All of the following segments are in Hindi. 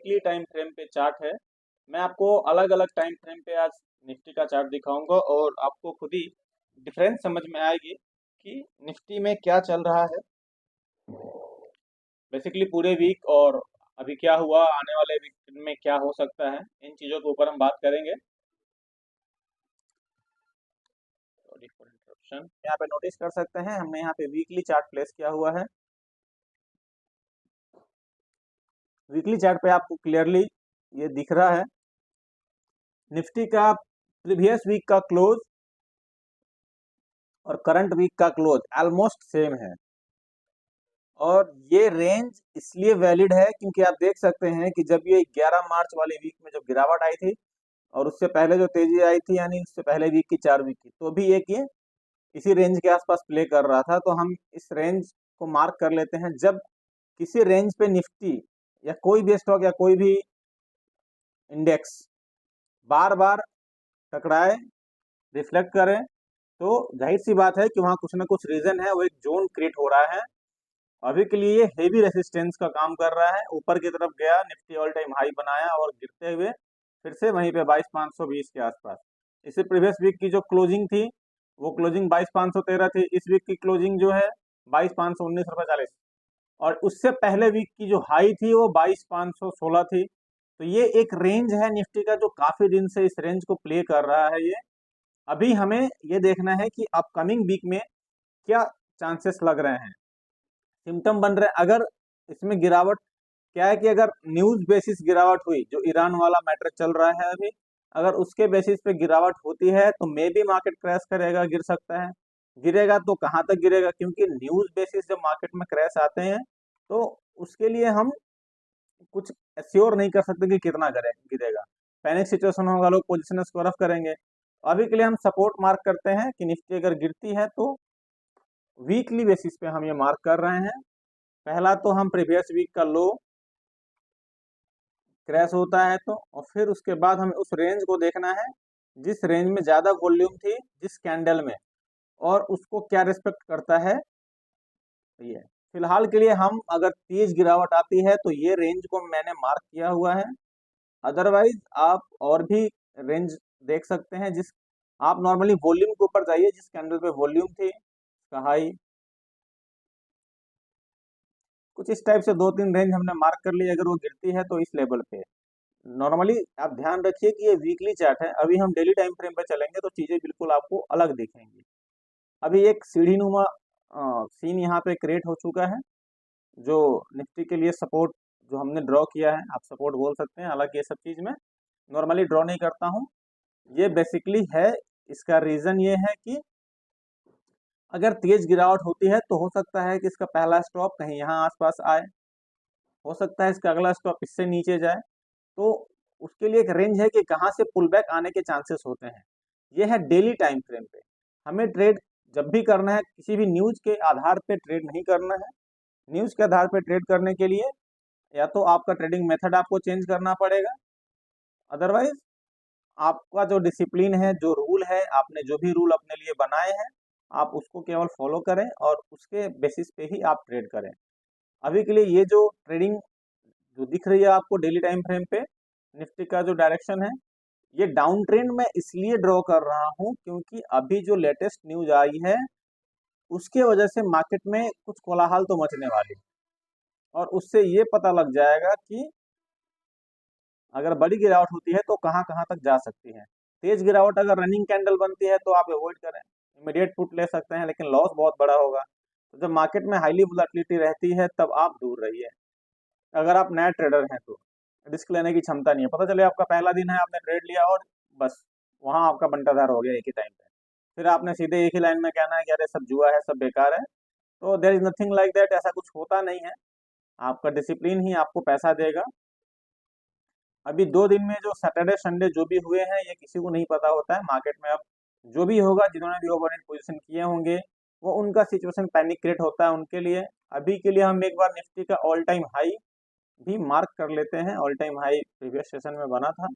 वीकली टाइम फ्रेम पे चार्ट है। मैं आपको अलग अलग टाइम फ्रेम पे आज निफ्टी का चार्ट दिखाऊंगा और आपको खुद ही डिफरेंस समझ में आएगी कि निफ्टी में क्या चल रहा है बेसिकली पूरे वीक, और अभी क्या हुआ, आने वाले वीक में क्या हो सकता है, इन चीज़ों के ऊपर हम बात करेंगे। Sorry for interruption. यहाँ पे नोटिस कर सकते हैं हमने यहाँ पे वीकली चार्ट प्लेस किया हुआ है। वीकली चार्ट पे आपको क्लियरली ये दिख रहा है निफ्टी का प्रीवियस वीक का क्लोज और करंट वीक का क्लोज ऑलमोस्ट सेम है। और ये रेंज इसलिए वैलिड है क्योंकि आप देख सकते हैं कि जब ये 11 मार्च वाले वीक में जब गिरावट आई थी और उससे पहले जो तेजी आई थी, यानी उससे पहले वीक की 4 वीक की, तो भी एक ये इसी रेंज के आसपास प्ले कर रहा था। तो हम इस रेंज को मार्क कर लेते हैं। जब किसी रेंज पे निफ्टी या कोई भी स्टॉक या कोई भी इंडेक्स बार बार टकराए, रिफ्लेक्ट करे, तो जाहिर सी बात है कि वहाँ कुछ ना कुछ रीजन है, वो एक जोन क्रिएट हो रहा है। अभी के लिए हेवी रेसिस्टेंस का काम कर रहा है। ऊपर की तरफ गया, निफ्टी ऑल टाइम हाई बनाया और गिरते हुए फिर से वहीं पे 22,520 के आसपास। इससे प्रीवियस वीक की जो क्लोजिंग थी वो क्लोजिंग 22,513 थी। इस वीक की क्लोजिंग जो है 22,519 रुपये 40। और उससे पहले वीक की जो हाई थी वो 22,516 थी। तो ये एक रेंज है निफ्टी का जो काफी दिन से इस रेंज को प्ले कर रहा है। ये अभी हमें ये देखना है कि अपकमिंग वीक में क्या चांसेस लग रहे हैं, सिम्टम बन रहे हैं। अगर इसमें गिरावट, क्या है कि अगर न्यूज बेसिस गिरावट हुई, जो ईरान वाला मैटर चल रहा है अभी, अगर उसके बेसिस पे गिरावट होती है तो मे भी मार्केट क्रैश करेगा, गिर सकता है। गिरेगा तो कहाँ तक गिरेगा, क्योंकि न्यूज बेसिस जब मार्केट में क्रैश आते हैं तो उसके लिए हम कुछ श्योर नहीं कर सकते कि कितना गिरेगा। पैनिक सिचुएशन होगा, लोग पोजिशन को रफ करेंगे। अभी के लिए हम सपोर्ट मार्क करते हैं कि निफ्टी अगर गिरती है तो वीकली बेसिस पे हम ये मार्क कर रहे हैं। पहला तो हम प्रीवियस वीक का लो क्रैश होता है तो, और फिर उसके बाद हमें उस रेंज को देखना है जिस रेंज में ज्यादा वॉल्यूम थी जिस कैंडल में, और उसको क्या रिस्पेक्ट करता है ये। फिलहाल के लिए हम, अगर तेज गिरावट आती है तो ये रेंज को मैंने मार्क किया हुआ है। अदरवाइज आप और भी रेंज देख सकते हैं। जिस आप नॉर्मली वॉल्यूम के ऊपर जाइए, जिस कैंडल पे वॉल्यूम थी उसका हाई, कुछ इस टाइप से 2-3 रेंज हमने मार्क कर ली। अगर वो गिरती है तो इस लेवल पे नॉर्मली आप ध्यान रखिए कि ये वीकली चार्ट है। अभी हम डेली टाइम फ्रेम पे चलेंगे तो चीजें बिल्कुल आपको अलग दिखेंगी। अभी एक सीढ़ी नुमा सीन यहाँ पे क्रिएट हो चुका है, जो निफ्टी के लिए सपोर्ट जो हमने ड्रॉ किया है, आप सपोर्ट बोल सकते हैं। हालांकि ये सब चीज मैं नॉर्मली ड्रॉ नहीं करता हूँ। ये बेसिकली है, इसका रीजन ये है कि अगर तेज गिरावट होती है तो हो सकता है कि इसका पहला स्टॉप कहीं यहाँ आसपास आए, हो सकता है इसका अगला स्टॉप इससे नीचे जाए। तो उसके लिए एक रेंज है कि कहाँ से पुल बैक आने के चांसेस होते हैं। ये है डेली टाइम फ्रेम पे। हमें ट्रेड जब भी करना है, किसी भी न्यूज के आधार पे ट्रेड नहीं करना है। न्यूज के आधार पे ट्रेड करने के लिए या तो आपका ट्रेडिंग मेथड आपको चेंज करना पड़ेगा, अदरवाइज आपका जो डिसिप्लिन है, जो रूल है, आपने जो भी रूल अपने लिए बनाए हैं, आप उसको केवल फॉलो करें और उसके बेसिस पे ही आप ट्रेड करें। अभी के लिए ये जो ट्रेडिंग जो दिख रही है आपको डेली टाइम फ्रेम पे, निफ्टी का जो डायरेक्शन है, ये डाउन ट्रेंड मैं इसलिए ड्रॉ कर रहा हूं क्योंकि अभी जो लेटेस्ट न्यूज आई है उसके वजह से मार्केट में कुछ कोलाहल तो मचने वाली है, और उससे ये पता लग जाएगा कि अगर बड़ी गिरावट होती है तो कहां कहां तक जा सकती है। तेज गिरावट अगर रनिंग कैंडल बनती है तो आप अवॉइड करें, इमीडिएट पुट ले सकते हैं, लेकिन लॉस बहुत बड़ा होगा। तो जब मार्केट में हाईली वोलेटिलिटी रहती है तब आप दूर रहिए। अगर आप नया ट्रेडर हैं तो रिस्क लेने की क्षमता नहीं है, पता चले आपका पहला दिन है, आपने ट्रेड लिया और बस वहां आपका बंटाधार हो गया एक ही टाइम पे, फिर आपने सीधे एक ही लाइन में कहना है कि अरे सब जुआ है, सब बेकार है। तो there is nothing like that, ऐसा कुछ होता नहीं है। आपका डिसिप्लिन ही आपको पैसा देगा। अभी 2 दिन में जो सैटरडे संडे जो भी हुए हैं, ये किसी को नहीं पता होता है मार्केट में। अब जो भी होगा, जिन्होंने भी ओवरनेट पोजीशन किए होंगे, वो उनका सिचुएशन पैनिक क्रिएट होता है उनके लिए। अभी के लिए हम एक बार निफ्टी का ऑल टाइम हाई भी मार्क कर लेते हैं। All time high previous session में बना था।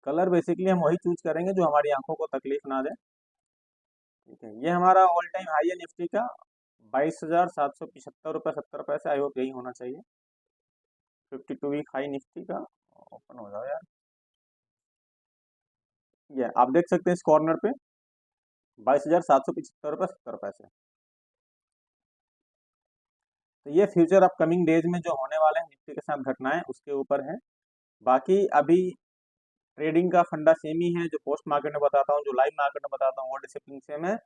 कलर बेसिकली हम वही चूज करेंगे जो हमारी आंखों को तकलीफ ना दे। ठीक है, ये हमारा ऑल टाइम हाई है निफ्टी का 22,775 रुपये 70 पैसे। आई होप यही होना चाहिए। 52 वीक हाई निफ्टी का ओपन हो जाओ यार। ये आप देख सकते हैं इस कॉर्नर पे 22,775 रुपये 70 पैसे। तो ये फ्यूचर अपकमिंग डेज में जो होने वाले हैं निफ्टी के साथ घटनाएं उसके ऊपर है। बाकी अभी ट्रेडिंग का फंडा सेम ही है, जो पोस्ट मार्केट में बताता हूँ, जो लाइव मार्केट में बताता हूँ, वो डिसिप्लिन सेम है।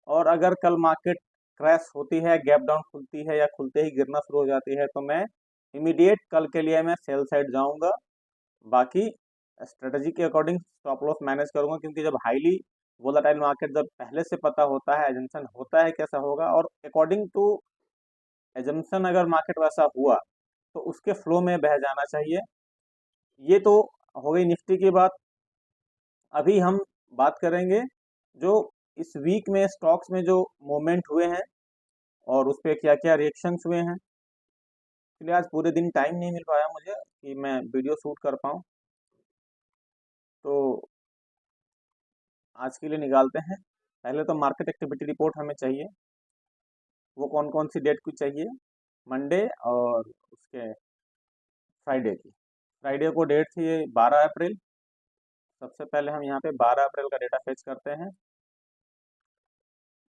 और अगर कल मार्केट क्रैश होती है, गैप डाउन खुलती है या खुलते ही गिरना शुरू हो जाती है, तो मैं इमीडिएट कल के लिए मैं सेल साइड जाऊंगा। बाकी स्ट्रेटजी के अकॉर्डिंग स्टॉप लॉस मैनेज करूंगा, क्योंकि जब हाईली वोलेटाइल मार्केट जब पहले से पता होता है, एजम्पशन होता है कैसा होगा, और अकॉर्डिंग टू एजम्पशन अगर मार्केट वैसा हुआ तो उसके फ्लो में बह जाना चाहिए। ये तो हो गई निफ्टी की बात। अभी हम बात करेंगे जो इस वीक में स्टॉक्स में जो मूवमेंट हुए हैं और उस पर क्या क्या रिएक्शंस हुए हैं। इसलिए आज पूरे दिन टाइम नहीं मिल पाया मुझे कि मैं वीडियो शूट कर पाऊँ, तो आज के लिए निकालते हैं। पहले तो मार्केट एक्टिविटी रिपोर्ट हमें चाहिए। वो कौन कौन सी डेट की चाहिए? मंडे और उसके फ्राइडे की। फ्राइडे को डेट थी 12 अप्रैल। सबसे पहले हम यहाँ पे 12 अप्रैल का डेटा फेच करते हैं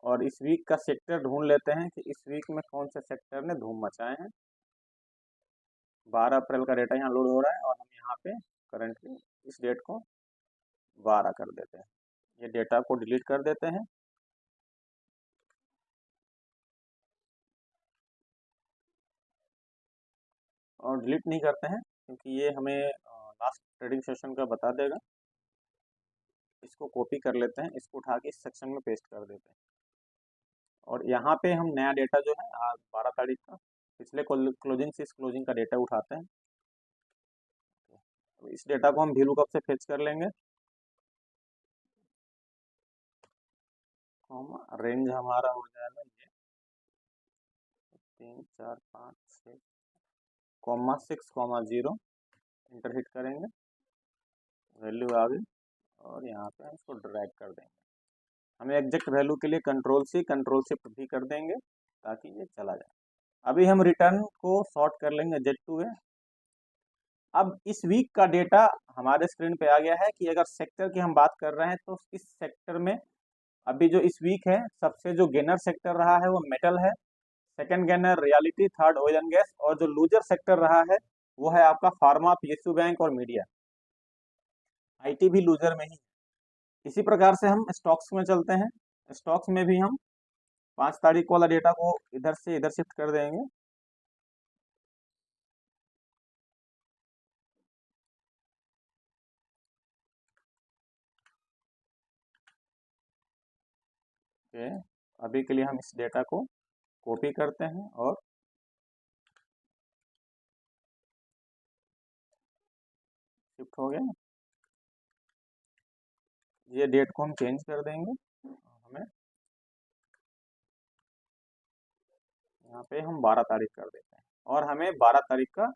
और इस वीक का सेक्टर ढूंढ लेते हैं कि इस वीक में कौन से सेक्टर ने धूम मचाए हैं। 12 अप्रैल का डेटा यहाँ लोड हो रहा है और हम यहाँ पे करंटली इस डेट को 12 कर देते हैं। ये डेटा को डिलीट कर देते हैं। और डिलीट नहीं करते हैं क्योंकि ये हमें लास्ट ट्रेडिंग सेशन का बता देगा। इसको कॉपी कर लेते हैं, इसको उठा के इस सेक्शन में पेस्ट कर देते हैं। और यहाँ पे हम नया डेटा जो है आज 12 तारीख का पिछले क्लोजिंग से इस क्लोजिंग का डेटा उठाते हैं। तो इस डेटा को हम VLOOKUP से फेच कर लेंगे। रेंज हमारा हो जाएगा ये 3 4 5 6 6,0 इंटर हिट करेंगे, वैल्यू आ गई और यहाँ पे हम इसको ड्रैग कर देंगे। हमें एग्जैक्ट वैल्यू के लिए कंट्रोल शिफ्ट भी कर देंगे ताकि ये चला जाए। अभी हम रिटर्न को सॉर्ट कर लेंगे Z2 है। अब इस वीक का डेटा हमारे स्क्रीन पे आ गया है कि अगर सेक्टर की हम बात कर रहे हैं तो इस सेक्टर में अभी जो इस वीक है सबसे जो गेनर सेक्टर रहा है वो मेटल है, second gainer reality, third oil and gas, और जो लूजर सेक्टर रहा है वो है आपका फार्मा, PSU बैंक और मीडिया। IT भी लूजर में ही। इसी प्रकार से हम स्टॉक्स में चलते हैं। स्टॉक्स में भी हम 5 तारीख वाला डेटा को इधर से इधर शिफ्ट कर देंगे। ओके, अभी के लिए हम इस डेटा को कॉपी करते हैं और शिफ्ट हो गया। ये डेट को हम चेंज कर देंगे। हमें यहाँ पे हम 12 तारीख कर देते हैं और हमें 12 तारीख का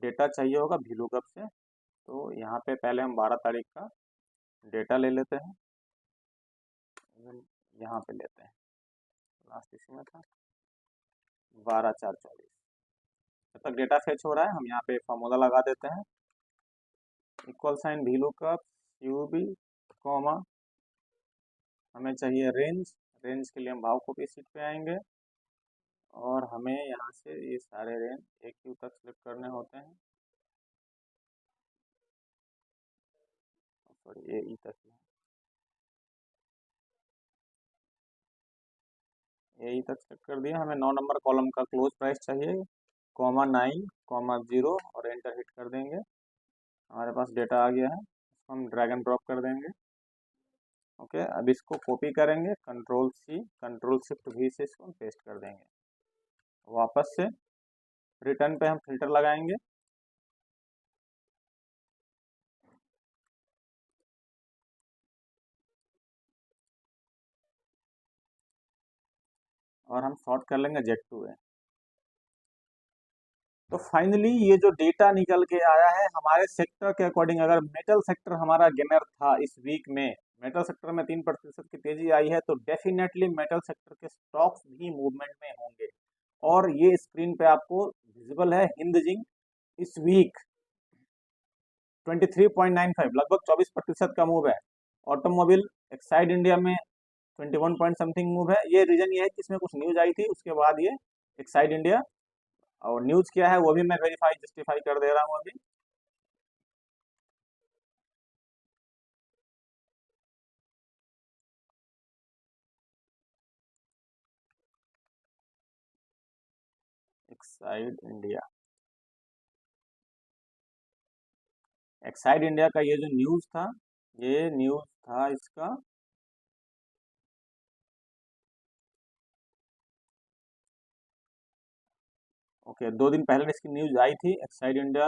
डेटा चाहिए होगा VLOOKUP से। तो यहाँ पे पहले हम 12 तारीख का डेटा ले लेते हैं, यहाँ पे लेते हैं, लास्ट इसमें था 12/4/24। जब तक डेटा फेच हो रहा है हम यहाँ पे फॉर्मूला लगा देते हैं, equal sign VLOOKUP UB comma, हमें चाहिए रेंज। रेंज के लिए हम भाव कॉपी सीट पे आएंगे और हमें यहाँ से ये सारे रेंज AQ तक सिलेक्ट करने होते हैं, सॉरी AE तक ही, AE तक सिलेक्ट कर दिया। हमें 9 नंबर कॉलम का क्लोज प्राइस चाहिए, ,9,0 और एंटर हिट कर देंगे। हमारे पास डेटा आ गया है, इसको हम ड्रैग एंड ड्रॉप कर देंगे। ओके, अब इसको कॉपी करेंगे, Ctrl+C Ctrl+Shift+V से इसको पेस्ट कर देंगे। वापस से रिटर्न पे हम फिल्टर लगाएंगे और हम सॉर्ट कर लेंगे Z2 है। तो फाइनली ये जो डेटा निकल के आया है हमारे सेक्टर के अकॉर्डिंग, अगर मेटल सेक्टर हमारा गेनर था इस वीक में मेटल सेक्टर में 3% की तेजी आई है, तो डेफिनेटली मेटल सेक्टर के स्टॉक्स भी मूवमेंट में होंगे। और ये स्क्रीन पे आपको विजिबल है, हिंद जिंक इस वीक 23.95 लगभग 24% का मूव है। ऑटोमोबाइल एक्साइड इंडिया में 21 पॉइंट समथिंग मूव है। ये रीजन ये है कि इसमें कुछ न्यूज आई थी, उसके बाद ये एक्साइड इंडिया, और न्यूज क्या है वो भी मैं वेरीफाई जस्टिफाई कर दे रहा हूँ अभी। एक्साइड इंडिया, एक्साइड इंडिया का ये जो न्यूज था, ये न्यूज था इसका ओके 2 दिन पहले इसकी न्यूज आई थी। Exide India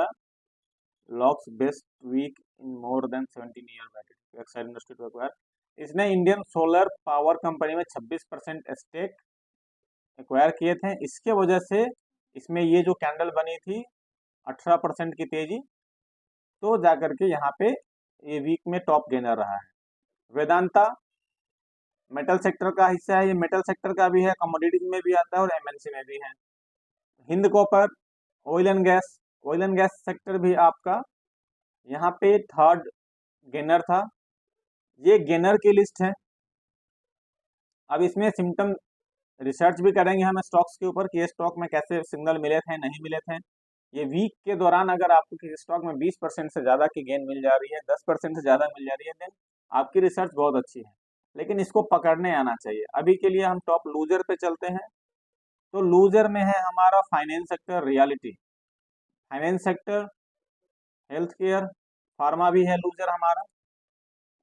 logs best week in more than 17 year battery, Exide industry to acquire. इसने इंडियन सोलर पावर कंपनी में 26% स्टेक एक्वायर किए थे। इसके वजह से इसमें ये जो कैंडल बनी थी 18% की तेजी, तो जाकर के यहाँ पे ये वीक में टॉप गेनर रहा है। वेदांता मेटल सेक्टर का हिस्सा है, ये मेटल सेक्टर का भी है, कमोडिटीज में भी आता है और एमएनसी में भी है। Hind copper oil and gas sector भी आपका यहाँ पे थर्ड गेनर था। ये गेनर की लिस्ट है। अब इसमें सिम्टम रिसर्च भी करेंगे हम स्टॉक्स के ऊपर कि ये स्टॉक में कैसे सिग्नल मिले थे, नहीं मिले थे। ये वीक के दौरान अगर आपको किसी स्टॉक में 20% से ज़्यादा की गेन मिल जा रही है, 10% से ज़्यादा मिल जा रही है, देन आपकी रिसर्च बहुत अच्छी है, लेकिन इसको पकड़ने आना चाहिए। अभी के लिए हम टॉप लूजर पे चलते हैं। तो लूजर में है हमारा finance sector, reality finance sector, health care, pharma भी है लूजर हमारा।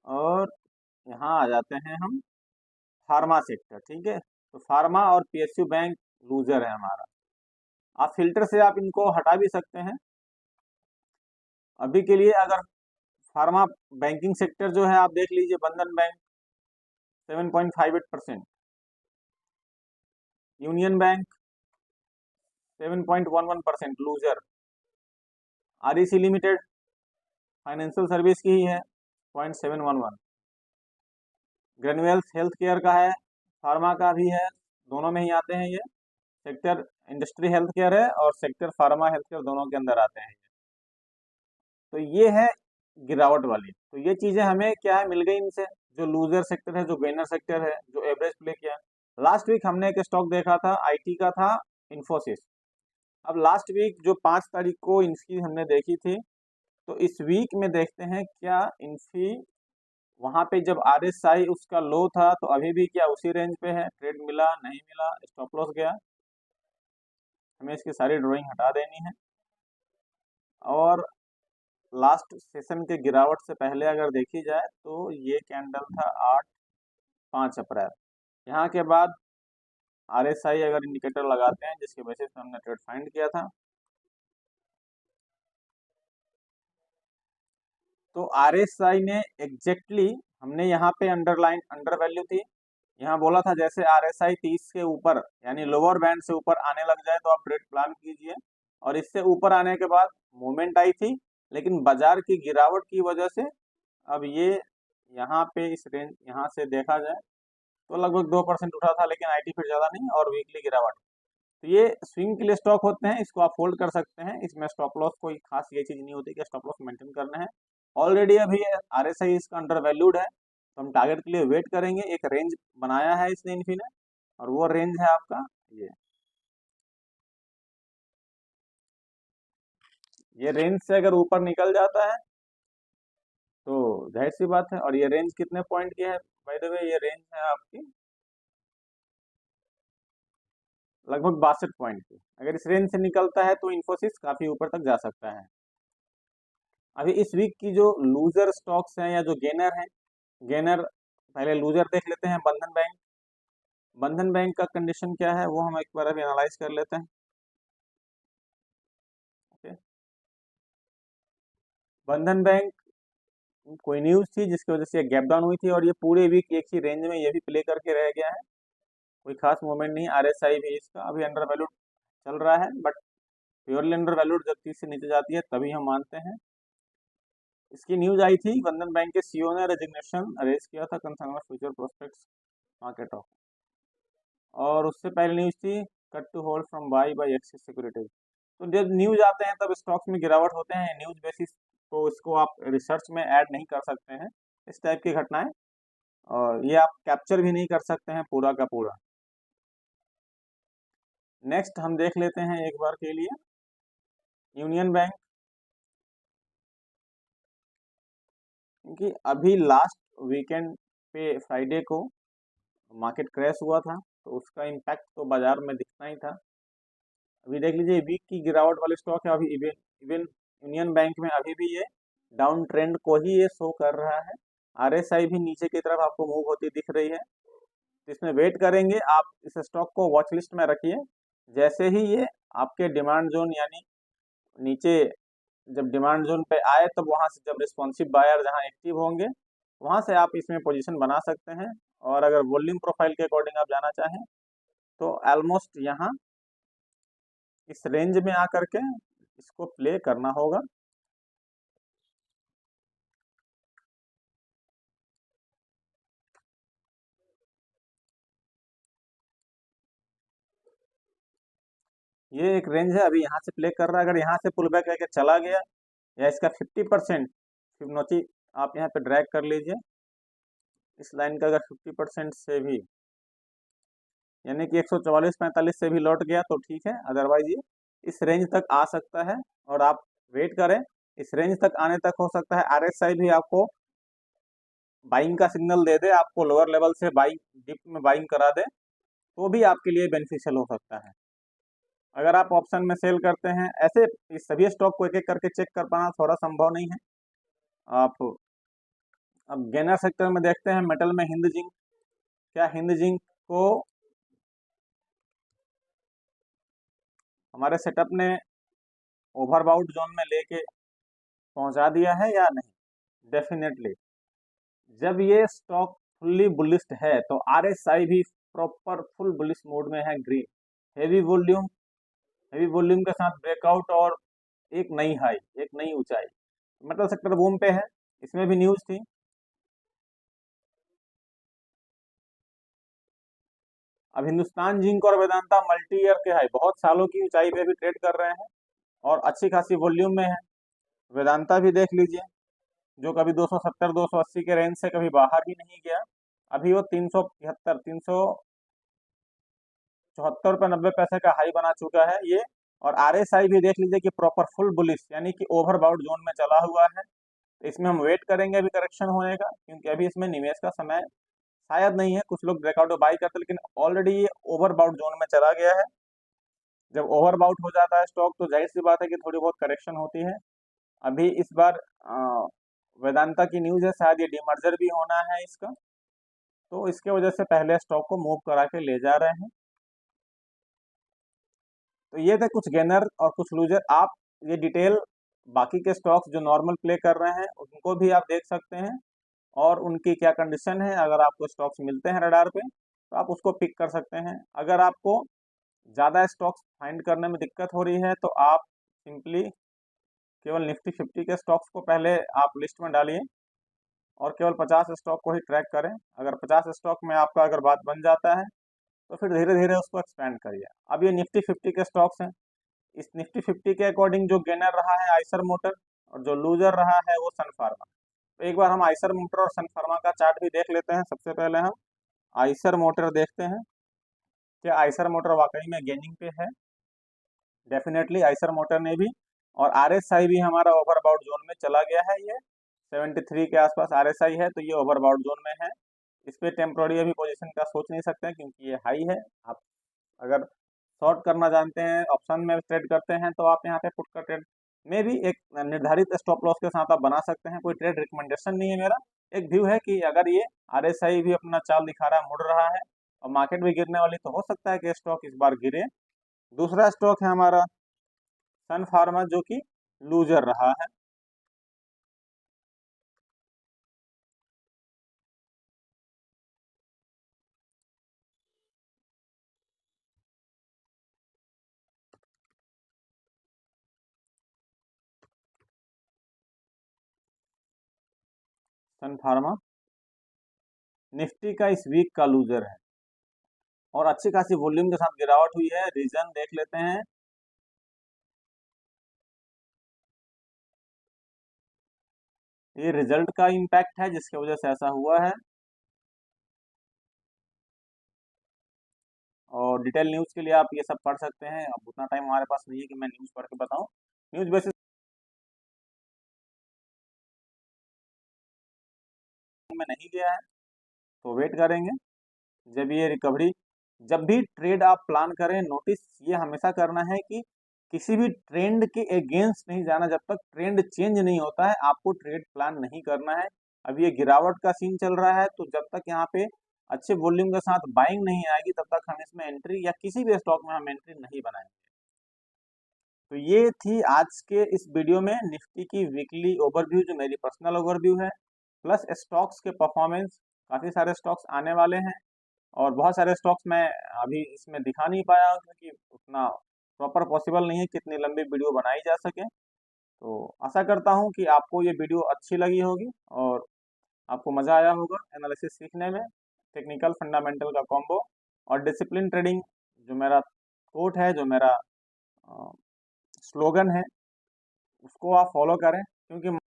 और यहाँ आ जाते हैं हम फार्मा सेक्टर, ठीक है। तो फार्मा और पीएसयू बैंक लूजर है हमारा। आप फिल्टर से आप इनको हटा भी सकते हैं। अभी के लिए अगर फार्मा बैंकिंग सेक्टर जो है आप देख लीजिए, बंधन bank 7.58%, union bank 7.11% loser, REC limited financial service की ही है 0.711, ग्रेनुएल्स हेल्थ केयर का है, फार्मा का भी है, दोनों में ही आते हैं ये। सेक्टर इंडस्ट्री हेल्थ केयर है और सेक्टर फार्मा हेल्थ केयर, दोनों के अंदर आते हैं। तो ये है गिरावट वाली। तो ये चीजें हमें क्या है मिल गई इनसे, जो लूजर सेक्टर है, जो गेनर सेक्टर है, जो एवरेज प्ले किया। लास्ट वीक हमने एक स्टॉक देखा था, आईटी का था, इन्फोसिस। अब लास्ट वीक जो 5 तारीख को इनकी हमने देखी थी, तो इस वीक में देखते हैं क्या इनकी वहां पे जब आरएसआई उसका लो था, तो अभी भी क्या उसी रेंज पे है, ट्रेड मिला नहीं मिला, स्टॉप लॉस गया। हमें इसकी सारी ड्राइंग हटा देनी है। और लास्ट सेशन के गिरावट से पहले अगर देखी जाए तो ये कैंडल था 5 अप्रैल। यहाँ के बाद आरएसआई अगर इंडिकेटर लगाते हैं, जिसके बेसिस पे हमने ट्रेड फाइंड किया था, तो आरएसआई ने एग्जैक्टली हमने यहाँ पे अंडरलाइन अंडर वैल्यू थी, यहाँ बोला था जैसे आरएसआई 30 के ऊपर यानी लोअर बैंड से ऊपर आने लग जाए तो आप ट्रेड प्लान कीजिए। और इससे ऊपर आने के बाद मूवमेंट आई थी, लेकिन बाजार की गिरावट की वजह से अब ये यहाँ पे इस रेंज यहाँ से देखा जाए तो लगभग 2% उठा था, लेकिन आईटी फिर ज़्यादा नहीं और वीकली गिरावट। तो ये स्विंग के लिए स्टॉक होते हैं, इसको आप होल्ड कर सकते हैं। इसमें स्टॉप लॉस कोई खास ये चीज़ नहीं होती कि स्टॉप लॉस मेंटेन करना है। ऑलरेडी अभी आरएसआई इसका अंडर वैल्यूड है, तो हम टारगेट के लिए वेट करेंगे। एक रेंज बनाया है इसने इन्फी ने, और वो रेंज है आपका ये रेंज से अगर ऊपर निकल जाता है तो जाहिर सी बात है। और ये रेंज कितने पॉइंट की है बाय द वे, ये रेंज है आपकी लगभग 62 पॉइंट की। अगर इस रेंज से निकलता है तो इन्फोसिस काफी ऊपर तक जा सकता है। अभी इस वीक की जो लूजर स्टॉक्स हैं या जो गेनर हैं, गेनर पहले लूजर देख लेते हैं। बंधन बैंक, बंधन बैंक का कंडीशन क्या है वो हम एक बार अभी एनालाइज कर लेते हैं। ओके, बंधन बैंक कोई न्यूज थी जिसकी वजह से गैप डाउन हुई थी, और ये पूरे वीक एक ही रेंज में ये भी प्ले करके रह गया है, कोई खास मूवमेंट नहीं। आरएसआई भी इसका अभी अंडर वैल्यूड चल रहा है, बट प्योरली अंडर वैल्यूड जब 30 से नीचे जाती है तभी हम मानते हैं। इसकी न्यूज आई थी, बंधन बैंक के सीईओ ने रेजिग्नेशन अरेज किया था concern future prospects market off. और उससे पहले न्यूज थी cut to hold from buy Axis Securities. तो जब न्यूज आते हैं तब स्टॉक्स में गिरावट होते हैं, न्यूज बेसिस तो इसको आप रिसर्च में ऐड नहीं कर सकते हैं इस टाइप की घटनाएं, और ये आप कैप्चर भी नहीं कर सकते हैं पूरा का पूरा। नेक्स्ट हम देख लेते हैं एक बार के लिए यूनियन बैंक, क्योंकि अभी लास्ट वीकेंड पे फ्राइडे को मार्केट क्रैश हुआ था, तो उसका इम्पैक्ट तो बाजार में दिखना ही था। अभी देख लीजिए वीक की गिरावट वाले स्टॉक है, अभी इवन इवन यूनियन बैंक में अभी भी ये डाउन ट्रेंड को ही ये शो कर रहा है। आरएसआई भी नीचे की तरफ आपको मूव होती दिख रही है, इसमें वेट करेंगे। आप इस स्टॉक को वॉच लिस्ट में रखिए, जैसे ही ये आपके डिमांड जोन यानी नीचे जब डिमांड जोन पे आए तब वहां से जब रिस्पॉन्सिव बायर जहां एक्टिव होंगे वहां से आप इसमें पोजीशन बना सकते हैं। और अगर वॉल्यूम प्रोफाइल के अकॉर्डिंग आप जाना चाहें तो ऑलमोस्ट यहाँ इस रेंज में आकर के इसको प्ले करना होगा। ये एक रेंज है, अभी यहाँ से प्ले कर रहा है। अगर यहाँ से पुल बैक करके चला गया या इसका 50% फिबोनाची आप यहाँ पे ड्रैग कर लीजिए, इस लाइन का अगर 50% से भी यानी कि 144-45 से भी लौट गया तो ठीक है, अदरवाइज ये इस रेंज तक आ सकता है और आप वेट करें। इस रेंज तक आने तक हो सकता है आरएसआई भी आपको बाइंग का सिग्नल दे दे, आपको लोअर लेवल से बाइंग डिप में बाइंग करा दे, तो भी आपके लिए बेनिफिशियल हो सकता है। अगर आप ऑप्शन में सेल करते हैं, ऐसे इस सभी स्टॉक को एक एक करके चेक कर पाना थोड़ा संभव नहीं है। आप अब गेनर सेक्टर में देखते हैं, मेटल में हिंद जिंक। क्या हिंद जिंक को हमारे सेटअप ने ओवरबाउट जोन में लेके पहुंचा दिया है या नहीं? डेफिनेटली जब ये स्टॉक फुल्ली बुलिस्ट है तो आरएसआई भी प्रॉपर फुल बुलिश मोड में है, green heavy volume, heavy volume के साथ ब्रेकआउट और एक नई हाई, एक नई ऊंचाई। मेटल सेक्टर बूम पे है, इसमें भी न्यूज थी। अब हिंदुस्तान जिंक और वेदांता मल्टी ईयर के हाई बहुत सालों की ऊंचाई पे भी ट्रेड कर रहे हैं और अच्छी खासी वॉल्यूम में है। वेदांता भी देख लीजिए, जो कभी 270 280 के रेंज से कभी बाहर ही नहीं गया, अभी वो 375 374 रुपये 90 पैसे का हाई बना चुका है ये। और आरएसआई भी देख लीजिए कि प्रॉपर फुल बुलिश यानी कि ओवरबाउट जोन में चला हुआ है। इसमें हम वेट करेंगे अभी करेक्शन होने का, क्योंकि अभी इसमें निवेश का समय शायद नहीं है। कुछ लोग ब्रेकआउट में बाई करते हैं, लेकिन ऑलरेडी ये ओवरबाउट जोन में चला गया है। जब ओवरबाउट हो जाता है स्टॉक तो जाहिर सी बात है कि थोड़ी बहुत करेक्शन होती है। अभी इस बार वेदांता की न्यूज है, शायद ये डीमर्जर भी होना है इसका, तो इसके वजह से पहले स्टॉक को मूव करा के ले जा रहे हैं। तो ये थे कुछ गेनर और कुछ लूजर। आप ये डिटेल बाकी के स्टॉक्स जो नॉर्मल प्ले कर रहे हैं उनको भी आप देख सकते हैं और उनकी क्या कंडीशन है। अगर आपको स्टॉक्स मिलते हैं रडार पे तो आप उसको पिक कर सकते हैं। अगर आपको ज़्यादा स्टॉक्स फाइंड करने में दिक्कत हो रही है तो आप सिंपली केवल निफ्टी 50 के स्टॉक्स को पहले आप लिस्ट में डालिए और केवल 50 स्टॉक को ही ट्रैक करें। अगर 50 स्टॉक में आपका अगर बात बन जाता है तो फिर धीरे धीरे उसको एक्सपेंड करिए। अब ये निफ्टी 50 के स्टॉक्स हैं, इस निफ्टी 50 के अकॉर्डिंग जो गेनर रहा है आइसर मोटर और जो लूजर रहा है वो सन फार्मा। तो एक बार हम आइसर मोटर और सन फार्मा का चार्ट भी देख लेते हैं। सबसे पहले हम आइसर मोटर देखते हैं कि आइसर मोटर वाकई में गेनिंग पे है। डेफिनेटली आइसर मोटर ने भी, और आरएसआई भी हमारा ओवरबाउट जोन में चला गया है। ये 73 के आसपास आरएसआई है, तो ये ओवरबाउट जोन में है। इस पे टेम्प्रोरी अभी पोजीशन का सोच नहीं सकते हैं क्योंकि ये हाई है। आप अगर शॉर्ट करना जानते हैं, ऑप्शन में ट्रेड करते हैं, तो आप यहाँ पे पुट का ट्रेड में भी एक निर्धारित स्टॉप लॉस के साथ आप बना सकते हैं। कोई ट्रेड रिकमेंडेशन नहीं है मेरा, एक व्यू है कि अगर ये आरएसआई भी अपना चाल दिखा रहा है, मुड़ रहा है और मार्केट भी गिरने वाली, तो हो सकता है कि स्टॉक इस बार गिरे। दूसरा स्टॉक है हमारा सन फार्मा, जो कि लूजर रहा है। सन फार्मा निफ्टी का इस वीक का लूजर है और अच्छी खासी वॉल्यूम के साथ गिरावट हुई है। रीजन देख लेते हैं। ये रिजल्ट का इम्पैक्ट है जिसकी वजह से ऐसा हुआ है। और डिटेल न्यूज़ के लिए आप ये सब पढ़ सकते हैं। अब उतना टाइम हमारे पास नहीं है कि मैं न्यूज़ पढ़ के बताऊं। न्यूज़ बेसिस में नहीं लिया है तो वेट करेंगे जब ये रिकवरी। जब भी ट्रेड आप प्लान करें, नोटिस ये हमेशा करना है कि किसी भी ट्रेंड के अगेंस्ट नहीं जाना। जब तक ट्रेंड चेंज नहीं होता है आपको ट्रेड प्लान नहीं करना है। अब ये गिरावट का सीन चल रहा है तो जब तक यहाँ पे अच्छे वॉल्यूम के साथ बाइंग नहीं आएगी तब तक हम इसमें एंट्री या किसी भी स्टॉक में हम एंट्री नहीं बनाएंगे। तो ये थी आज के इस वीडियो में निफ्टी की वीकली ओवरव्यू, जो मेरी पर्सनल ओवरव्यू है, प्लस स्टॉक्स के परफॉर्मेंस। काफ़ी सारे स्टॉक्स आने वाले हैं और बहुत सारे स्टॉक्स मैं अभी इसमें दिखा नहीं पाया क्योंकि उतना प्रॉपर पॉसिबल नहीं है कि इतनी लंबी वीडियो बनाई जा सके। तो आशा करता हूँ कि आपको ये वीडियो अच्छी लगी होगी और आपको मज़ा आया होगा एनालिसिस सीखने में। टेक्निकल फंडामेंटल का कॉम्बो और डिसिप्लिन ट्रेडिंग, जो मेरा कोट है, जो मेरा स्लोगन है, उसको आप फॉलो करें क्योंकि